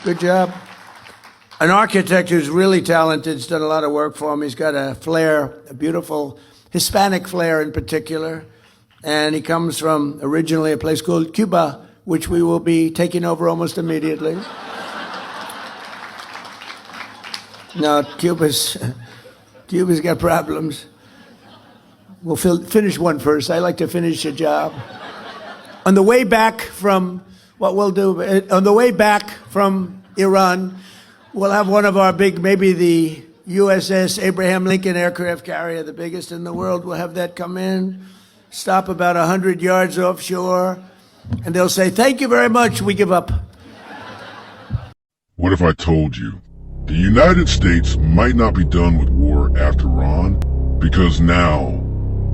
Good job. An architect who's really talented, has done a lot of work for him. He's got a flair, a beautiful Hispanic flair in particular. And he comes from originally a place called Cuba, which we will be taking over almost immediately. No, Cuba's got problems. We'll finish one first. I like to finish a job. On the way back from Iran, we'll have one of our big, maybe the USS Abraham Lincoln aircraft carrier, the biggest in the world. We'll have that come in, stop about 100 yards offshore, and they'll say, "Thank you very much, we give up." What if I told you the United States might not be done with war after Iran? Because now,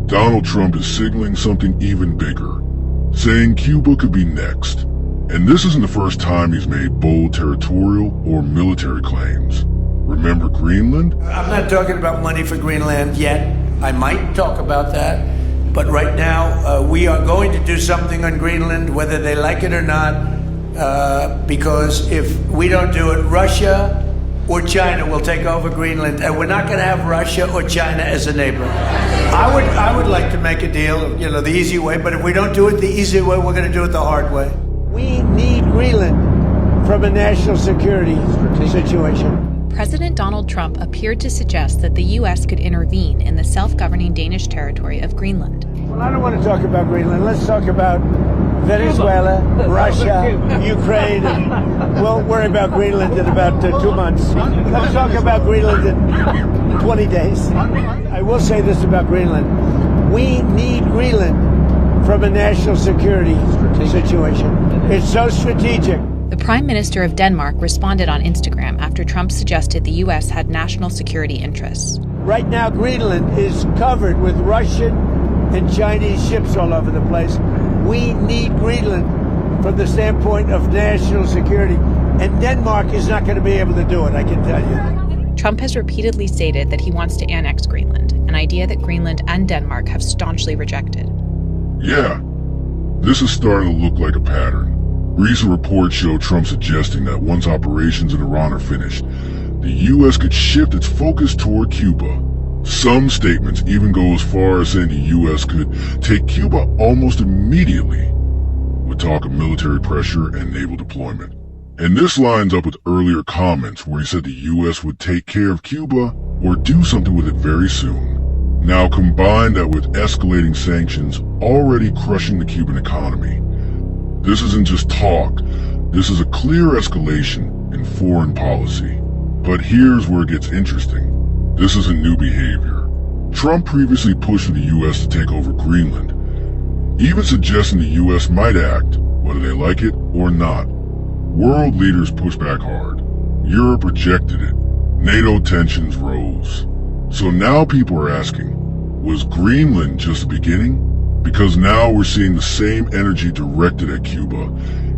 Donald Trump is signaling something even bigger, saying Cuba could be next. And this isn't the first time he's made bold territorial or military claims. Remember Greenland? I'm not talking about money for Greenland yet. I might talk about that. But right now, we are going to do something on Greenland, whether they like it or not, because if we don't do it, Russia or China will take over Greenland, and we're not going to have Russia or China as a neighbor. I would like to make a deal, the easy way, but if we don't do it the easy way, we're going to do it the hard way. We need Greenland from a national security situation. President Donald Trump appeared to suggest that the U.S. could intervene in the self-governing Danish territory of Greenland. Well, I don't want to talk about Greenland. Let's talk about Venezuela, Russia, Ukraine, and we'll worry about Greenland in about 2 months. Let's talk about Greenland in 20 days. I will say this about Greenland. We need Greenland from a national security situation. It's so strategic. The Prime Minister of Denmark responded on Instagram after Trump suggested the U.S. had national security interests. Right now, Greenland is covered with Russian and Chinese ships all over the place. We need Greenland from the standpoint of national security. And Denmark is not going to be able to do it, I can tell you. Trump has repeatedly stated that he wants to annex Greenland, an idea that Greenland and Denmark have staunchly rejected. Yeah, this is starting to look like a pattern. Recent reports show Trump suggesting that once operations in Iran are finished, the U.S. could shift its focus toward Cuba. Some statements even go as far as saying the U.S. could take Cuba almost immediately, with talk of military pressure and naval deployment. And this lines up with earlier comments where he said the U.S. would take care of Cuba or do something with it very soon. Now combine that with escalating sanctions already crushing the Cuban economy. This isn't just talk, this is a clear escalation in foreign policy. But here's where it gets interesting. This isn't new behavior. Trump previously pushed for the U.S. to take over Greenland, even suggesting the U.S. might act, whether they like it or not. World leaders pushed back hard. Europe rejected it. NATO tensions rose. So now people are asking, was Greenland just the beginning? Because now we're seeing the same energy directed at Cuba,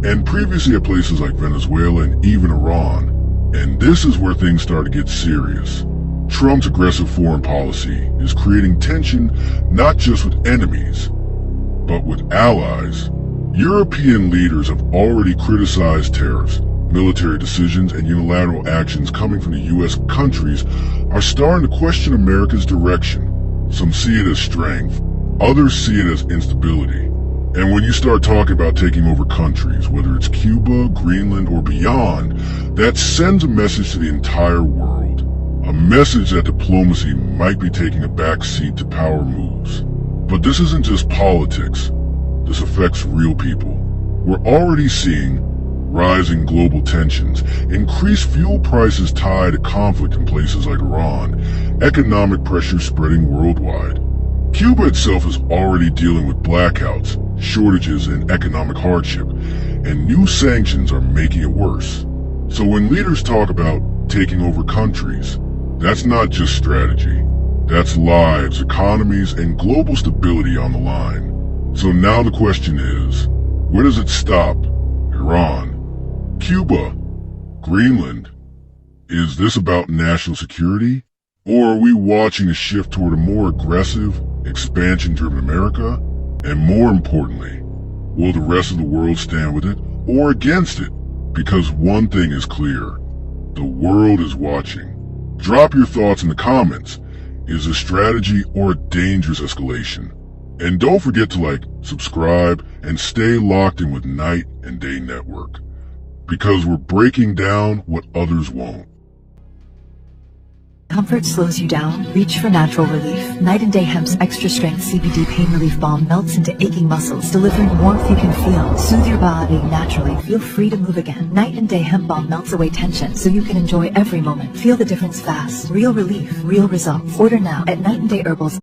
and previously at places like Venezuela and even Iran. And this is where things start to get serious. Trump's aggressive foreign policy is creating tension not just with enemies, but with allies. European leaders have already criticized tariffs. Military decisions and unilateral actions coming from the U.S. countries are starting to question America's direction. Some see it as strength, others see it as instability. And when you start talking about taking over countries, whether it's Cuba, Greenland, or beyond, that sends a message to the entire world. A message that diplomacy might be taking a back seat to power moves. But this isn't just politics. This affects real people. We're already seeing rising global tensions, increased fuel prices tied to conflict in places like Iran, economic pressure spreading worldwide. Cuba itself is already dealing with blackouts, shortages, and economic hardship, and new sanctions are making it worse. So when leaders talk about taking over countries, that's not just strategy. That's lives, economies, and global stability on the line. So now the question is, where does it stop? Iran? Cuba? Greenland? Is this about national security? Or are we watching a shift toward a more aggressive, expansion-driven America? And more importantly, will the rest of the world stand with it or against it? Because one thing is clear, the world is watching. Drop your thoughts in the comments. Is a strategy or a dangerous escalation? And don't forget to like, subscribe, and stay locked in with Night and Day Network. Because we're breaking down what others won't. Comfort slows you down? Reach for natural relief. Night and Day Hemp's extra strength CBD pain relief balm melts into aching muscles, delivering warmth you can feel. Soothe your body naturally. Feel free to move again. Night and Day Hemp balm melts away tension so you can enjoy every moment. Feel the difference fast. Real relief, real results. Order now at Night and Day Herbals.